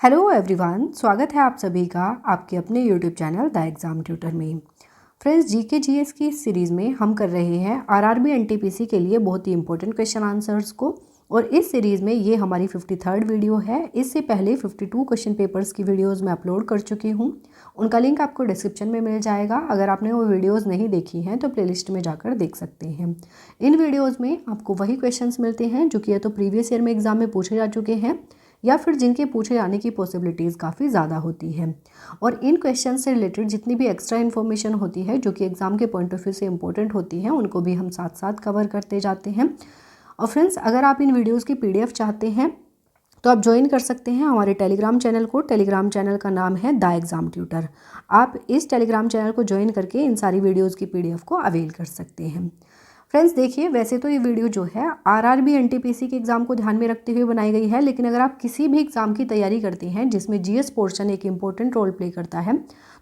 Hello everyone, स्वागत है आप सभी का आपके अपने YouTube channel the exam tutor में। फ्रेंड्स, जीके जीएस की इस सीरीज़ में हम कर रहे हैं आरआरबी एनटीपीसी के लिए बहुत ही इंपॉर्टेंट क्वेश्चन आंसर्स को। और इस सीरीज़ में ये हमारी 53rd वीडियो है। इससे पहले 52 क्वेश्चन पेपर्स की वीडियोज़ मैं अपलोड कर चुकी हूँ। उनका लिंक आपको डिस्क्रिप्शन में मिल जाएगा। अगर आपने वो वीडियोज़ नहीं देखी हैं तो प्लेलिस्ट में जाकर देख सकते हैं। इन वीडियोज़ में आपको वही क्वेश्चंस मिलते हैं जो कि या तो प्रीवियस ईयर में एग्ज़ाम में पूछे जा चुके हैं या फिर जिनके पूछे जाने की पॉसिबिलिटीज़ काफ़ी ज़्यादा होती है। और इन क्वेश्चन से रिलेटेड जितनी भी एक्स्ट्रा इन्फॉर्मेशन होती है जो कि एग्ज़ाम के पॉइंट ऑफ व्यू से इंपॉर्टेंट होती है, उनको भी हम साथ साथ कवर करते जाते हैं। और फ्रेंड्स, अगर आप इन वीडियोज़ की PDF चाहते हैं तो आप ज्वाइन कर सकते हैं हमारे टेलीग्राम चैनल को। टेलीग्राम चैनल का नाम है द एग्ज़ाम ट्यूटर। आप इस टेलीग्राम चैनल को ज्वाइन करके इन सारी वीडियोज़ की PDF को अवेल कर सकते हैं। फ्रेंड्स देखिए, वैसे तो ये वीडियो जो है आरआरबी एनटीपीसी के एग्ज़ाम को ध्यान में रखते हुए बनाई गई है, लेकिन अगर आप किसी भी एग्ज़ाम की तैयारी करते हैं जिसमें जीएस पोर्शन एक इम्पोर्टेंट रोल प्ले करता है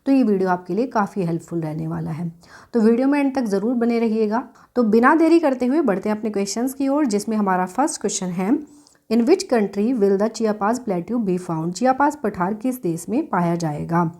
तो ये वीडियो आपके लिए काफ़ी हेल्पफुल रहने वाला है। तो वीडियो में एंड तक ज़रूर बने रहिएगा। तो बिना देरी करते हुए बढ़ते हैं अपने क्वेश्चंस की ओर, जिसमें हमारा फर्स्ट क्वेश्चन है, in which country will the Chiapas plateau be found? Chiapas पठार किस देश में पाया जाएगा?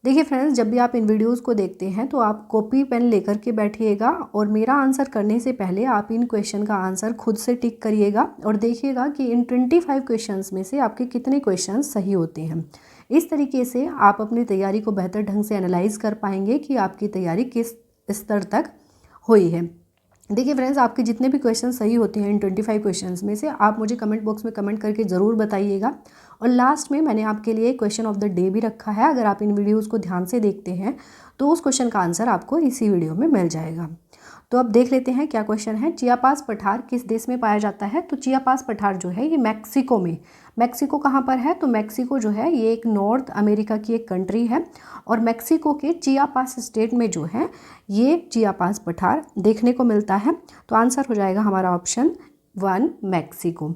देखिए फ्रेंड्स, जब भी आप इन वीडियोस को देखते हैं तो आप कॉपी पेन लेकर के बैठिएगा और मेरा आंसर करने से पहले आप इन क्वेश्चन का आंसर खुद से टिक करिएगा और देखिएगा कि इन 25 क्वेश्चंस में से आपके कितने क्वेश्चंस सही होते हैं। इस तरीके से आप अपनी तैयारी को बेहतर ढंग से एनालाइज कर पाएंगे कि आपकी तैयारी किस स्तर तक हुई है। देखिए फ्रेंड्स, आपके जितने भी क्वेश्चन सही होते हैं इन 25 क्वेश्चंस में से आप मुझे कमेंट बॉक्स में कमेंट करके ज़रूर बताइएगा। और लास्ट में मैंने आपके लिए क्वेश्चन ऑफ द डे भी रखा है। अगर आप इन वीडियोस को ध्यान से देखते हैं तो उस क्वेश्चन का आंसर आपको इसी वीडियो में मिल जाएगा। तो अब देख लेते हैं क्या क्वेश्चन है। चियापास पठार किस देश में पाया जाता है? तो चियापास पठार जो है ये मैक्सिको में। मैक्सिको कहाँ पर है? तो मैक्सिको जो है ये एक नॉर्थ अमेरिका की एक कंट्री है और मैक्सिको के चियापास स्टेट में जो है ये चियापास पठार देखने को मिलता है। तो आंसर हो जाएगा हमारा ऑप्शन 1 मैक्सिको।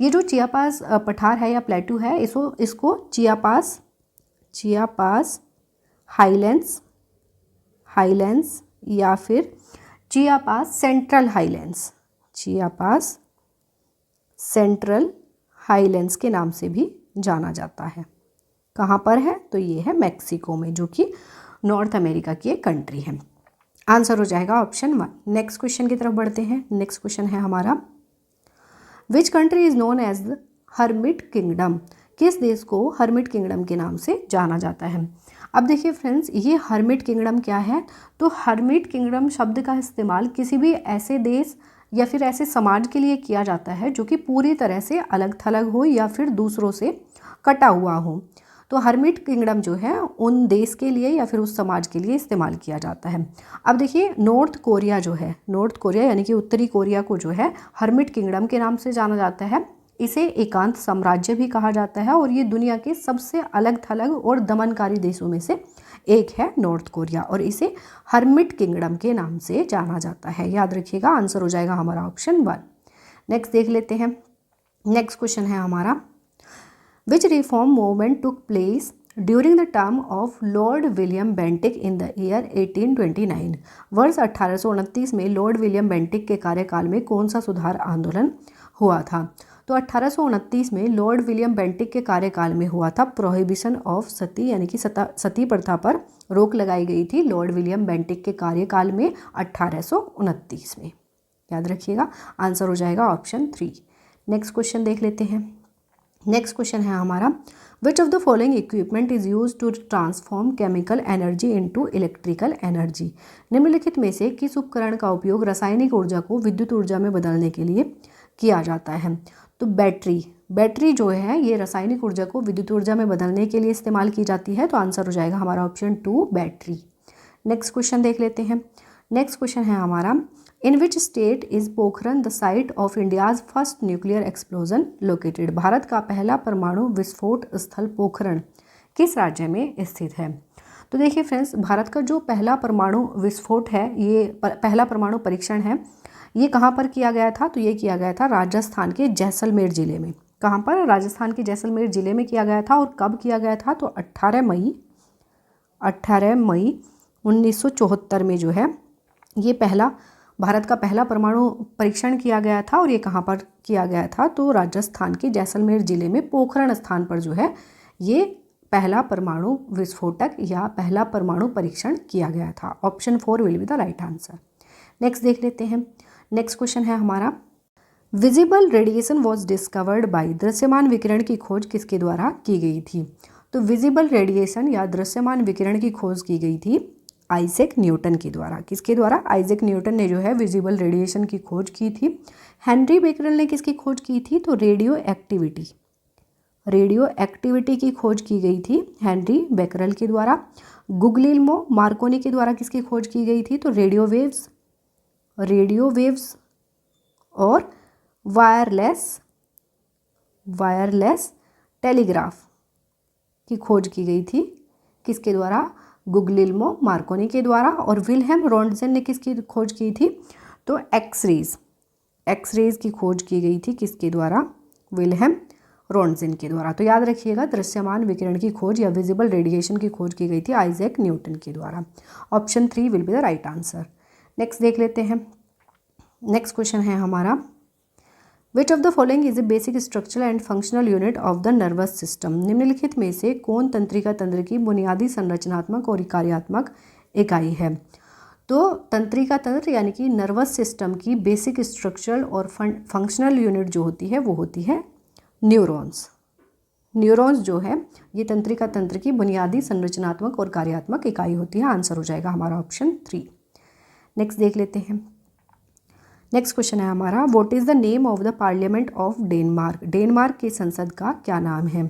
ये जो चियापास पठार है या प्लेट्यू है इसको चियापास हाईलैंड्स या फिर चियापास सेंट्रल हाईलैंड्स के नाम से भी जाना जाता है। कहाँ पर है? तो ये है मैक्सिको में, जो कि नॉर्थ अमेरिका की एक कंट्री है। आंसर हो जाएगा ऑप्शन 1। नेक्स्ट क्वेश्चन की तरफ बढ़ते हैं। नेक्स्ट क्वेश्चन है हमारा, which country is known as the hermit kingdom? किस देश को हर्मिट किंगडम के नाम से जाना जाता है? अब देखिए फ्रेंड्स, ये हर्मिट किंगडम क्या है? तो हर्मिट किंगडम शब्द का इस्तेमाल किसी भी ऐसे देश या फिर ऐसे समाज के लिए किया जाता है जो कि पूरी तरह से अलग थलग हो या फिर दूसरों से कटा हुआ हो। तो हर्मिट किंगडम जो है उन देश के लिए या फिर उस समाज के लिए इस्तेमाल किया जाता है। अब देखिए, नॉर्थ कोरिया जो है, नॉर्थ कोरिया यानी कि उत्तरी कोरिया को जो है हर्मिट किंगडम के नाम से जाना जाता है। इसे एकांत साम्राज्य भी कहा जाता है और ये दुनिया के सबसे अलग थलग और दमनकारी देशों में से एक है नॉर्थ कोरिया, और इसे हर्मिट किंगडम के नाम से जाना जाता है। याद रखिएगा, आंसर हो जाएगा हमारा ऑप्शन 1। नेक्स्ट देख लेते हैं। नेक्स्ट क्वेश्चन है हमारा, Which reform movement took place during the term of Lord William Bentinck in the year 1829? वर्ष 1829 में लॉर्ड विलियम बेंटिक के कार्यकाल में कौन सा सुधार आंदोलन हुआ था? तो 1829 में लॉर्ड विलियम बेंटिक के कार्यकाल में हुआ था प्रोहिबिशन ऑफ सती, यानी कि सती प्रथा पर रोक लगाई गई थी लॉर्ड विलियम बेंटिक के कार्यकाल में 1829 में। याद रखिएगा, आंसर हो जाएगा ऑप्शन 3। नेक्स्ट क्वेश्चन देख लेते हैं। नेक्स्ट क्वेश्चन है हमारा, which of the following equipment is use to transform chemical energy into electrical energy? निम्नलिखित में से किस उपकरण का उपयोग रासायनिक ऊर्जा को विद्युत ऊर्जा में बदलने के लिए किया जाता है? तो बैटरी जो है ये रासायनिक ऊर्जा को विद्युत ऊर्जा में बदलने के लिए इस्तेमाल की जाती है। तो आंसर हो जाएगा हमारा ऑप्शन 2 बैटरी। नेक्स्ट क्वेश्चन देख लेते हैं। नेक्स्ट क्वेश्चन है हमारा, in which state is Pokhran the site of India's first nuclear explosion located? Bharat का पहला परमाणु विस्फोट स्थल पोखरण किस राज्य में स्थित है? तो देखिए फ्रेंड्स, भारत का जो पहला परमाणु विस्फोट है, ये पहला परमाणु परीक्षण है, ये कहाँ पर किया गया था? तो ये किया गया था राजस्थान के जैसलमेर जिले में। कहाँ पर? राजस्थान के जैसलमेर जिले में किया गया था। और कब किया गया था? तो 18 मई 1974 में जो है ये भारत का पहला परमाणु परीक्षण किया गया था। और ये कहाँ पर किया गया था, तो राजस्थान के जैसलमेर जिले में पोखरण स्थान पर जो है ये पहला परमाणु विस्फोटक या पहला परमाणु परीक्षण किया गया था। Option 4 will be the right answer. Next देख लेते हैं। नेक्स्ट क्वेश्चन है हमारा, visible radiation was discovered by, दृश्यमान विकिरण की खोज किसके द्वारा की गई थी? तो विजिबल रेडिएशन या दृश्यमान विकिरण की खोज की गई थी आइजैक न्यूटन के द्वारा। किसके द्वारा? आइजैक न्यूटन ने जो है विजिबल रेडिएशन की खोज की थी। हेनरी बेकरल ने किसकी खोज की थी? तो रेडियो एक्टिविटी की खोज की गई थी हेनरी बेकरल के द्वारा। गुगलिल्मो मार्कोनी के द्वारा किसकी खोज की गई थी? तो रेडियो वेव्स और वायरलेस टेलीग्राफ की खोज की गई थी। किसके द्वारा? गुगलिल्मो मार्कोनी के द्वारा। और विल्हेम रॉन्टजन ने किसकी खोज की थी? तो एक्सरेज की खोज की गई थी। किसके द्वारा? विल्हेम रॉन्टजन के द्वारा। तो याद रखिएगा, दृश्यमान विकिरण की खोज या विजिबल रेडिएशन की खोज की गई थी आइजैक न्यूटन के द्वारा। Option 3 will be the right answer. Next देख लेते हैं। नेक्स्ट क्वेश्चन है हमारा, which of the following is a basic structural and functional unit of the nervous system? निम्नलिखित में से कौन तंत्रिका तंत्र की बुनियादी संरचनात्मक और कार्यात्मक इकाई है? तो तंत्रिका तंत्र यानी कि नर्वस सिस्टम की बेसिक स्ट्रक्चरल और फंक्शनल यूनिट जो होती है वो होती है न्यूरॉन्स जो है ये तंत्रिका तंत्र की बुनियादी संरचनात्मक और कार्यात्मक इकाई होती है। आंसर हो जाएगा हमारा ऑप्शन 3। नेक्स्ट देख लेते हैं। नेक्स्ट क्वेश्चन है हमारा, what is the name of the parliament of Denmark? Denmark की संसद का क्या नाम है?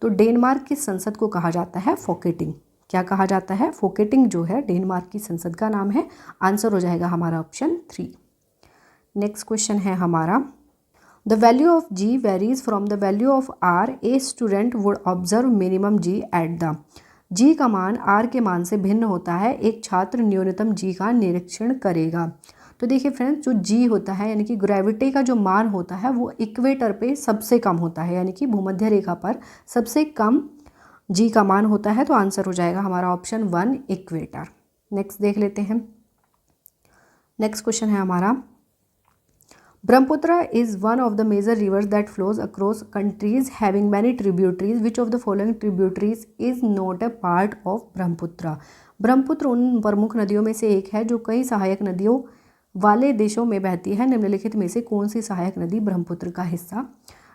तो डेनमार्क की संसद को कहा जाता है फोकेटिंग। क्या कहा जाता है? फोकेटिंग जो है डेनमार्क की संसद का नाम है। आंसर हो जाएगा हमारा ऑप्शन 3। नेक्स्ट क्वेश्चन है हमारा, the value of G varies from the value of R, a student would observe minimum G at the. G का मान आर के मान से भिन्न होता है, एक छात्र न्यूनतम जी का निरीक्षण करेगा। तो देखिए फ्रेंड्स, जो जी होता है यानी कि ग्रेविटी का जो मान होता है वो इक्वेटर पे सबसे कम होता है, यानी कि भूमध्य रेखा पर सबसे कम जी का मान होता है। तो आंसर हो जाएगा हमारा ऑप्शन 1 इक्वेटर। नेक्स्ट देख लेते हैं। नेक्स्ट क्वेश्चन है हमारा, Brahmaputra is one of the major rivers that flows across countries having many tributaries, which of the following tributaries is not a part of Brahmaputra? Brahmaputra उन प्रमुख नदियों में से एक है जो कई सहायक नदियों वाले देशों में बहती है। निम्नलिखित में से कौन सी सहायक नदी ब्रह्मपुत्र का हिस्सा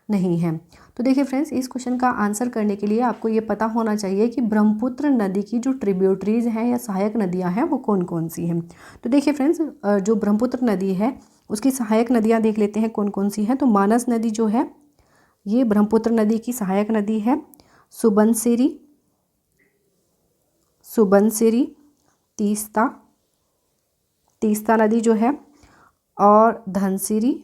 नहीं है? तो देखिए फ्रेंड्स, इस क्वेश्चन का आंसर करने के लिए आपको ये पता होना चाहिए कि ब्रह्मपुत्र नदी की जो ट्रिब्यूटरीज हैं या सहायक नदियां हैं वो कौन कौन सी हैं। तो देखिए फ्रेंड्स, जो ब्रह्मपुत्र नदी है उसकी सहायक नदियां देख लेते हैं कौन कौन सी हैं। तो मानस नदी जो है ये ब्रह्मपुत्र नदी की सहायक नदी है। सुबनसिरी, तीस्ता नदी जो है, और धनसिरी,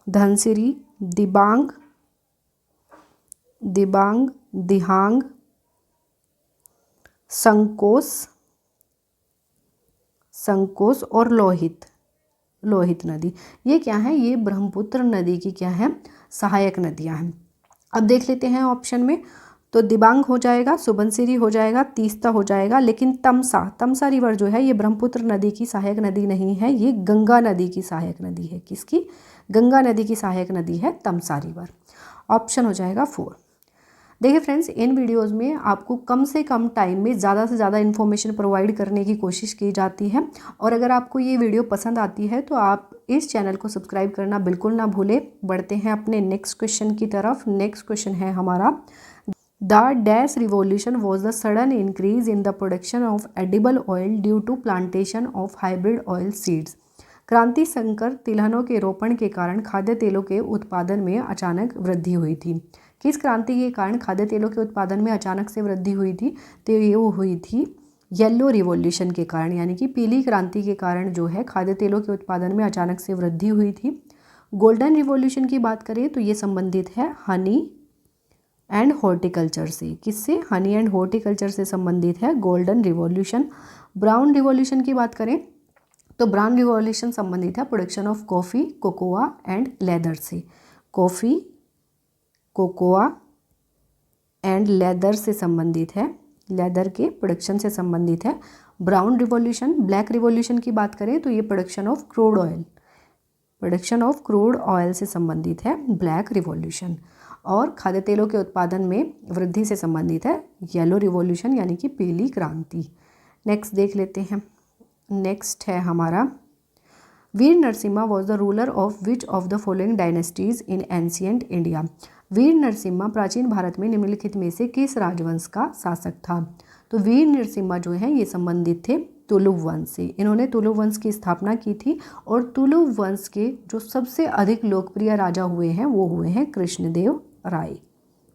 दिबांग, दिहांग, संकोस और लोहित नदी। ये क्या है? ये ब्रह्मपुत्र नदी की क्या है? सहायक नदियां हैं। अब देख लेते हैं ऑप्शन में, तो दिबांग हो जाएगा, सुबनसिरी हो जाएगा, तीस्ता हो जाएगा, लेकिन तमसा रिवर जो है ये ब्रह्मपुत्र नदी की सहायक नदी नहीं है, ये गंगा नदी की सहायक नदी है। किसकी? गंगा नदी की सहायक नदी है तमसा रिवर। ऑप्शन हो जाएगा 4। देखिए फ्रेंड्स, इन वीडियोस में आपको कम से कम टाइम में ज़्यादा से ज़्यादा इन्फॉर्मेशन प्रोवाइड करने की कोशिश की जाती है। और अगर आपको ये वीडियो पसंद आती है तो आप इस चैनल को सब्सक्राइब करना बिल्कुल ना भूलें। बढ़ते हैं अपने नेक्स्ट क्वेश्चन की तरफ। नेक्स्ट क्वेश्चन है हमारा, the dash revolution was the sudden increase in the production of edible oil due to plantation of hybrid oil seeds. क्रांति संकर तिलहनों के रोपण के कारण खाद्य तेलों के उत्पादन में अचानक वृद्धि हुई थी। किस क्रांति के कारण खाद्य तेलों के उत्पादन में अचानक से वृद्धि हुई थी? तो ये वो हुई थी येलो रिवॉल्यूशन के कारण, यानी कि पीली क्रांति के कारण जो है खाद्य तेलों के उत्पादन में अचानक से वृद्धि हुई थी। गोल्डन रिवॉल्यूशन की बात करें तो ये संबंधित है हनी एंड हॉर्टिकल्चर से। किससे? हनी एंड हॉर्टिकल्चर से संबंधित है गोल्डन रिवॉल्यूशन। ब्राउन रिवॉल्यूशन की बात करें तो ब्राउन रिवॉल्यूशन संबंधित है production of coffee, cocoa and leather से। कॉफ़ी, कोकोआ एंड लेदर से संबंधित है, लेदर के प्रोडक्शन से संबंधित है ब्राउन रिवॉल्यूशन। ब्लैक रिवॉल्यूशन की बात करें तो ये production of crude oil, production of crude oil से संबंधित है ब्लैक रिवॉल्यूशन, और खाद्य तेलों के उत्पादन में वृद्धि से संबंधित है येलो रिवॉल्यूशन यानी कि पीली क्रांति। नेक्स्ट देख लेते हैं। नेक्स्ट है हमारा Veer Narasimha was the ruler of which of the following dynasties in ancient India. Veer Narasimha प्राचीन भारत में निम्नलिखित में से किस राजवंश का शासक था। तो वीर नरसिम्हा जो है ये संबंधित थे तुलु वंश से। इन्होंने तुलु वंश की स्थापना की थी और तुलु वंश के जो सबसे अधिक लोकप्रिय राजा हुए हैं वो हुए हैं कृष्णदेव राय।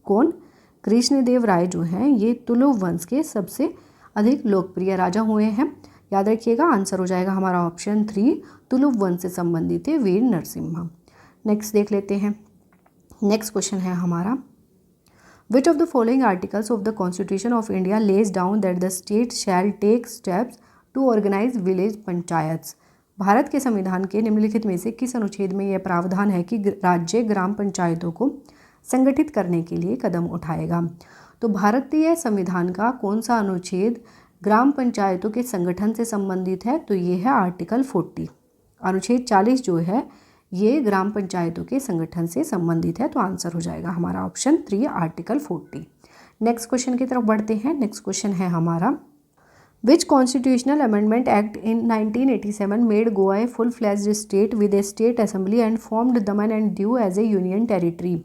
कौन? कृष्णदेव राय जो हैं ये तुलु वंश के सबसे अधिक लोकप्रिय राजा हुए हैं। याद रखिएगा, आंसर हो जाएगा हमारा ऑप्शन 3, तुलु वंश से संबंधित है वीर नरसिम्हा। नेक्स्ट देख लेते हैं। नेक्स्ट क्वेश्चन है हमारा Which of the following articles of the Constitution of India lays down that the state shall take steps to organize village panchayats? Bharat के संविधान के निम्नलिखित में से किस अनुच्छेद में यह प्रावधान है कि राज्य ग्राम पंचायतों को संगठित करने के लिए कदम उठाएगा। तो भारतीय संविधान का कौन सा अनुच्छेद ग्राम पंचायतों के संगठन से संबंधित है? तो ये है आर्टिकल 40। अनुच्छेद 40 जो है ये ग्राम पंचायतों के संगठन से संबंधित है। तो आंसर हो जाएगा हमारा ऑप्शन 3, आर्टिकल 40। नेक्स्ट क्वेश्चन की तरफ बढ़ते हैं। नेक्स्ट क्वेश्चन है हमारा which constitutional amendment act in 1987 made Goa a full fledged state with a state assembly and formed Daman and Diu as a union territory.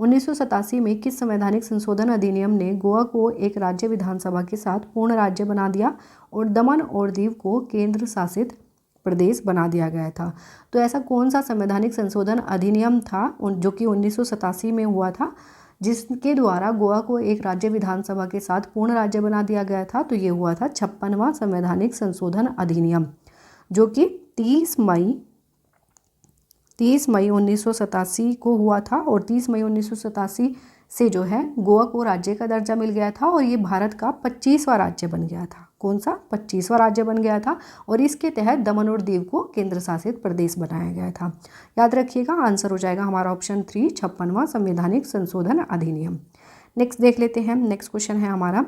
1987 में किस संवैधानिक संशोधन अधिनियम ने गोवा को एक राज्य विधानसभा के साथ पूर्ण राज्य बना दिया और दमन और दीव को केंद्र शासित प्रदेश बना दिया गया था। तो ऐसा कौन सा संवैधानिक संशोधन अधिनियम था जो कि 1987 में हुआ था जिसके द्वारा गोवा को एक राज्य विधानसभा के साथ पूर्ण राज्य बना दिया गया था? तो ये हुआ था 56वां संवैधानिक संशोधन अधिनियम जो कि 30 मई 1987 को हुआ था। और 30 मई 1987 से जो है गोवा को राज्य का दर्जा मिल गया था और ये भारत का 25वां राज्य बन गया था। कौन सा? 25वां राज्य बन गया था और इसके तहत दमन और दीव को केंद्र शासित प्रदेश बनाया गया था। याद रखिएगा, आंसर हो जाएगा हमारा ऑप्शन 3, 56वां संवैधानिक संशोधन अधिनियम। नेक्स्ट देख लेते हैं। नेक्स्ट क्वेश्चन है हमारा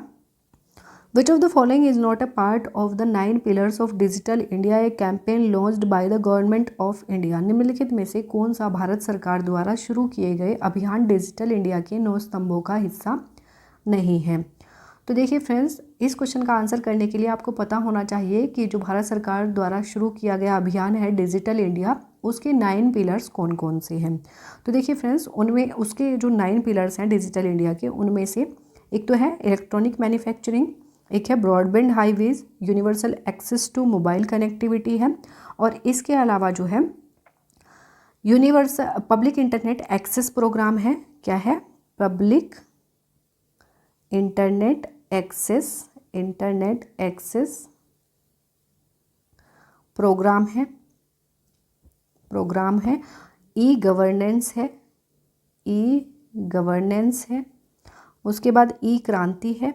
Which of the following is not a part of the 9 pillars of Digital India, a campaign launched by the Government of India? निम्नलिखित में से कौन सा भारत सरकार द्वारा शुरू किए गए अभियान डिजिटल इंडिया के 9 स्तंभों का हिस्सा नहीं है? तो देखिए फ्रेंड्स, इस क्वेश्चन का आंसर करने के लिए आपको पता होना चाहिए कि जो भारत सरकार द्वारा शुरू किया गया अभियान है डिजिटल इंडिया उसके 9 पिलर्स कौन कौन से हैं। तो देखिए फ्रेंड्स, उनमें उसके जो 9 पिलर्स हैं डिजिटल इंडिया के उनमें से एक तो है इलेक्ट्रॉनिक मैन्युफैक्चरिंग, एक है broadband highways, universal access to mobile connectivity है और इसके अलावा जो है universal public internet access program है। क्या है? पब्लिक इंटरनेट एक्सेस प्रोग्राम है। ई गवर्नेंस है। उसके बाद ई क्रांति है।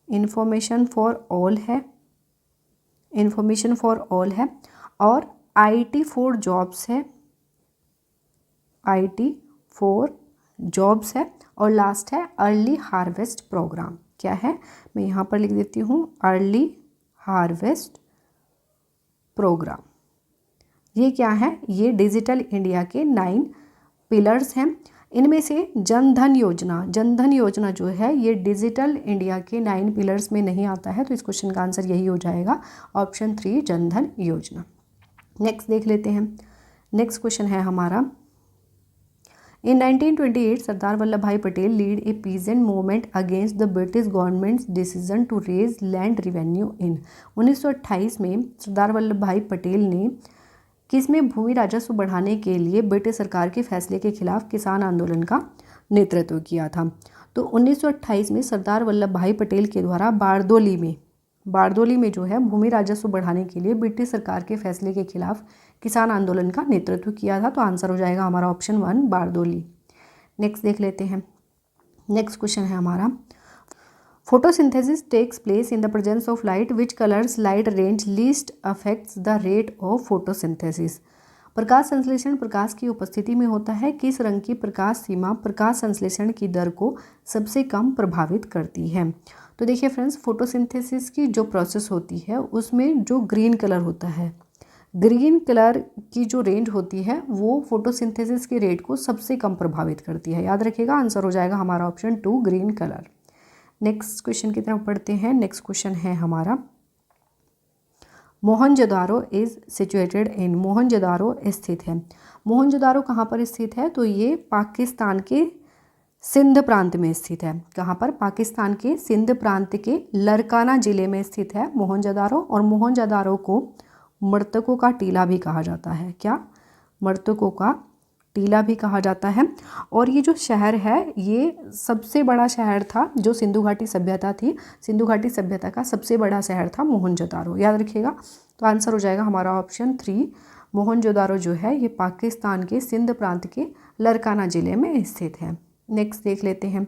इन्फॉर्मेशन फॉर ऑल है और IT फॉर जॉब्स है और लास्ट है अर्ली हार्वेस्ट प्रोग्राम। क्या है? मैं यहाँ पर लिख देती हूँ, अर्ली हार्वेस्ट प्रोग्राम। ये क्या है? ये डिजिटल इंडिया के 9 पिलर्स हैं। इनमें से जन धन योजना जो है ये डिजिटल इंडिया के 9 पिलर्स में नहीं आता है। तो इस क्वेश्चन का आंसर यही हो जाएगा, ऑप्शन 3, जन धन योजना। नेक्स्ट देख लेते हैं। नेक्स्ट क्वेश्चन है हमारा In 1928, Sardar Vallabhbhai Patel lead a peasant movement against the British government's decision to raise land revenue in. 1928 में सरदार वल्लभ भाई पटेल ने किसमें भूमि राजस्व बढ़ाने के लिए ब्रिटिश सरकार के फैसले के खिलाफ किसान आंदोलन का नेतृत्व किया था। तो 1928 में सरदार वल्लभ भाई पटेल के द्वारा बारदोली में जो है भूमि राजस्व बढ़ाने के लिए ब्रिटिश सरकार के फैसले के खिलाफ किसान आंदोलन का नेतृत्व किया था। तो आंसर हो जाएगा हमारा ऑप्शन 1, बारदोली। नेक्स्ट देख लेते हैं। नेक्स्ट क्वेश्चन है हमारा photosynthesis takes place in the presence of light, which colours light range least affects the rate of photosynthesis. प्रकाश संश्लेषण प्रकाश की उपस्थिति में होता है। किस रंग की प्रकाश सीमा प्रकाश संश्लेषण की दर को सबसे कम प्रभावित करती है? तो देखिए फ्रेंड्स, फोटोसिंथेसिस की जो प्रोसेस होती है उसमें जो ग्रीन कलर होता है, ग्रीन कलर की जो रेंज होती है वो फोटोसिंथेसिस के रेट को सबसे कम प्रभावित करती है। याद रखिएगा, आंसर हो जाएगा हमारा option 2 green colour. Next question की तरफ पढ़ते हैं। नेक्स्ट क्वेश्चन है हमारा, Mohenjodaro is situated in, Mohenjodaro स्थित है। मोहनजोदारो कहाँ पर स्थित है? तो ये पाकिस्तान के सिंध प्रांत में स्थित है। कहाँ पर? पाकिस्तान के सिंध प्रांत के लरकाना जिले में स्थित है मोहनजोदारो। और मोहनजोदारो को मृतकों का टीला भी कहा जाता है। क्या? मृतकों का टीला भी कहा जाता है। और ये जो शहर है ये सबसे बड़ा शहर था जो सिंधु घाटी सभ्यता थी, सिंधु घाटी सभ्यता का सबसे बड़ा शहर था मोहनजोदारो। याद रखिएगा, तो आंसर हो जाएगा हमारा ऑप्शन 3। मोहनजोदारो जो है ये पाकिस्तान के सिंध प्रांत के लरकाना जिले में स्थित है। नेक्स्ट देख लेते हैं।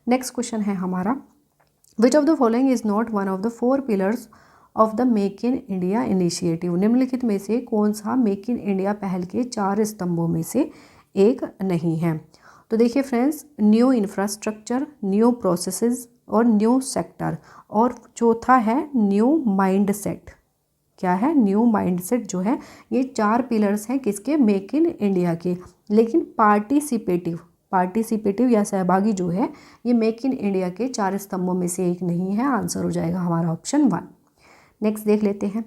नेक्स्ट क्वेश्चन है हमारा, which of the following is not one of the 4 pillars of the make in India initiative. निम्नलिखित में से कौन सा मेक इन इंडिया पहल के 4 स्तंभों में से एक नहीं है? तो देखिए friends, new infrastructure, new processes और न्यू सेक्टर, और चौथा है न्यू माइंडसेट। क्या है? न्यू माइंडसेट जो है, ये 4 पिलर्स हैं किसके? मेक इन इंडिया के। लेकिन पार्टिसिपेटिव या सहभागी जो है ये मेक इन इंडिया के 4 स्तंभों में से एक नहीं है। आंसर हो जाएगा हमारा ऑप्शन 1। नेक्स्ट देख लेते हैं।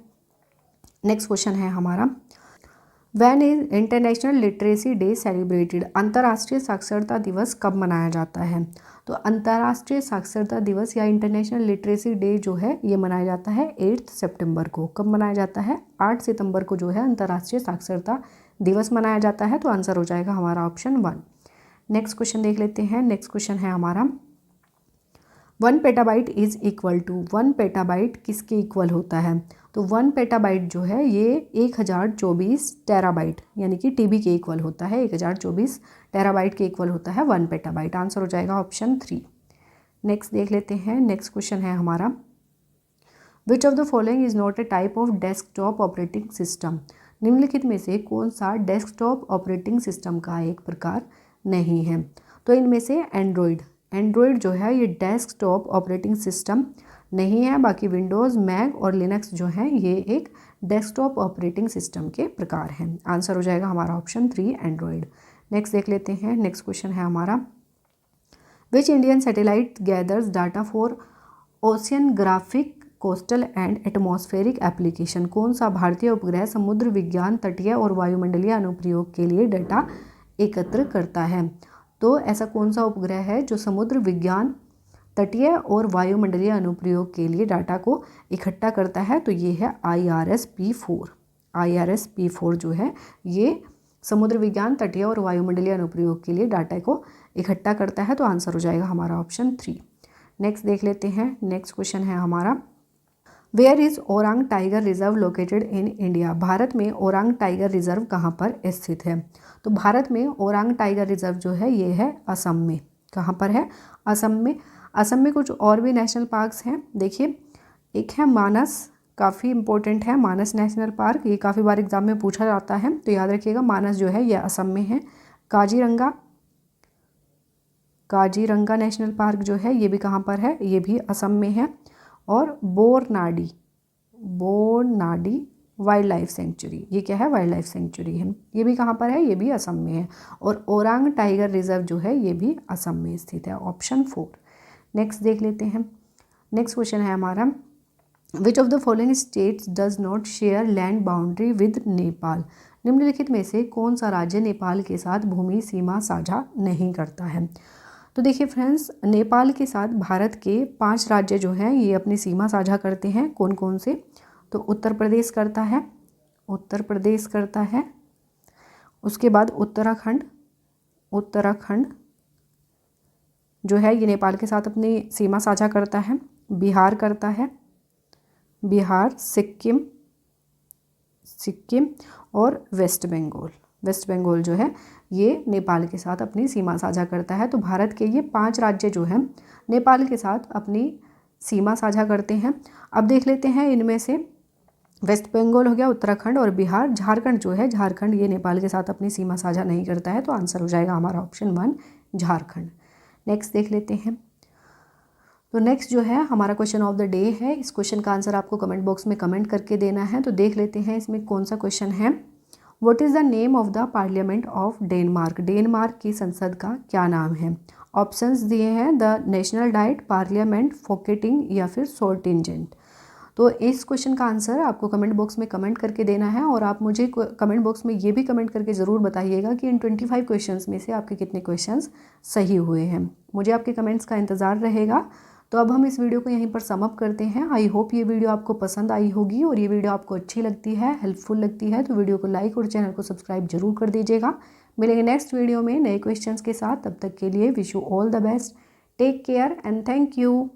नेक्स्ट क्वेश्चन है हमारा, when is international literacy day celebrated. अंतर्राष्ट्रीय साक्षरता दिवस कब मनाया जाता है? तो अंतर्राष्ट्रीय साक्षरता दिवस या इंटरनेशनल लिटरेसी डे जो है ये मनाया जाता है 8 सितंबर को। कब मनाया जाता है? 8 सितंबर को जो है अंतर्राष्ट्रीय साक्षरता दिवस मनाया जाता है। तो आंसर हो जाएगा हमारा ऑप्शन 1। नेक्स्ट क्वेश्चन देख लेते हैं। नेक्स्ट क्वेश्चन है हमारा, 1 petabyte is equal to. 1 petabyte किसके इक्वल होता है? तो 1 पेटाबाइट जो है ये 1024 टेराबाइट यानी कि टीबी के इक्वल होता है। 1024 टेराबाइट के इक्वल होता है 1 पेटाबाइट। आंसर हो जाएगा ऑप्शन 3। नेक्स्ट देख लेते हैं। नेक्स्ट क्वेश्चन है हमारा, which of the following is not a type of desktop operating system. निम्नलिखित में से कौन सा डेस्कटॉप ऑपरेटिंग सिस्टम का एक प्रकार नहीं है? तो इनमें से एंड्रॉयड जो है ये डेस्कटॉप ऑपरेटिंग सिस्टम नहीं है। बाकी विंडोज़, मैक और लिनक्स जो है ये एक डेस्कटॉप ऑपरेटिंग सिस्टम के प्रकार हैं। आंसर हो जाएगा हमारा ऑप्शन 3 एंड्रॉयड। नेक्स्ट देख लेते हैं। नेक्स्ट क्वेश्चन है हमारा, which Indian satellite gathers data for oceanographic coastal and atmospheric application. कौन सा भारतीय उपग्रह समुद्र विज्ञान, तटीय और वायुमंडलीय अनुप्रयोग के लिए डाटा एकत्र करता है? तो ऐसा कौन सा उपग्रह है जो समुद्र विज्ञान, तटीय और वायुमंडलीय अनुप्रयोग के लिए डाटा को इकट्ठा करता है? तो ये है IRS-P4। IRS-P4 जो है ये समुद्र विज्ञान, तटीय और वायुमंडलीय अनुप्रयोग के लिए डाटा को इकट्ठा करता है। तो आंसर हो जाएगा हमारा ऑप्शन 3। नेक्स्ट देख लेते हैं। नेक्स्ट क्वेश्चन है हमारा, where is Orang tiger reserve located in India. Bharat में ओरांग टाइगर रिजर्व कहाँ पर स्थित है? तो भारत में ओरांग टाइगर रिजर्व जो है ये है असम में। कहाँ पर है? असम में। असम में कुछ और भी नेशनल पार्क्स हैं। देखिए, एक है मानस, काफ़ी इंपॉर्टेंट है मानस नेशनल पार्क, ये काफ़ी बार एग्जाम में पूछा जाता है तो याद रखिएगा मानस जो है ये असम में है। काजीरंगा नेशनल पार्क जो है ये भी कहाँ पर है? ये भी असम में है। और बोरनाडी वाइल्ड लाइफ सेंचुरी, ये क्या है? वाइल्ड लाइफ सेंचुरी है। ये भी कहाँ पर है? ये भी असम में है। और ओरांग टाइगर रिजर्व जो है ये भी असम में स्थित है। ऑप्शन 4। नेक्स्ट देख लेते हैं। नेक्स्ट क्वेश्चन है हमारा, which of the following states does not share land boundary with Nepal. निम्नलिखित में से कौन सा राज्य नेपाल के साथ भूमि सीमा साझा नहीं करता है? तो देखिए फ्रेंड्स, नेपाल के साथ भारत के 5 राज्य जो हैं ये अपनी सीमा साझा करते हैं। कौन कौन से? तो उत्तर प्रदेश करता है, उसके बाद उत्तराखंड जो है ये नेपाल के साथ अपनी सीमा साझा करता है। बिहार करता है, सिक्किम और वेस्ट बंगाल जो है ये नेपाल के साथ अपनी सीमा साझा करता है। तो भारत के ये 5 राज्य जो हैं नेपाल के साथ अपनी सीमा साझा करते हैं। अब देख लेते हैं इनमें से वेस्ट बंगाल हो गया, उत्तराखंड और बिहार। झारखंड जो है, झारखंड ये नेपाल के साथ अपनी सीमा साझा नहीं करता है। तो आंसर हो जाएगा हमारा ऑप्शन 1 झारखंड। नेक्स्ट देख लेते हैं। तो नेक्स्ट जो है हमारा क्वेश्चन ऑफ द डे है। इस क्वेश्चन का आंसर आपको कमेंट बॉक्स में कमेंट करके देना है। तो देख लेते हैं इसमें कौन सा क्वेश्चन है। What is the name of the parliament of Denmark? Denmark की संसद का क्या नाम है? ऑप्शंस दिए हैं द नेशनल डाइट, पार्लियामेंट, फोकेटिंग या फिर सोल्टिंजेंट। तो इस क्वेश्चन का आंसर आपको कमेंट बॉक्स में कमेंट करके देना है और आप मुझे कमेंट बॉक्स में ये भी कमेंट करके ज़रूर बताइएगा कि इन 25 क्वेश्चंस में से आपके कितने क्वेश्चंस सही हुए हैं। मुझे आपके कमेंट्स का इंतज़ार रहेगा। तो अब हम इस वीडियो को यहीं पर समअप करते हैं। आई होप ये वीडियो आपको पसंद आई होगी और ये वीडियो आपको अच्छी लगती है, हेल्पफुल लगती है तो वीडियो को लाइक और चैनल को सब्सक्राइब जरूर कर दीजिएगा। मिलेंगे नेक्स्ट वीडियो में नए क्वेश्चंस के साथ। तब तक के लिए wish you all the best. Take care and thank you.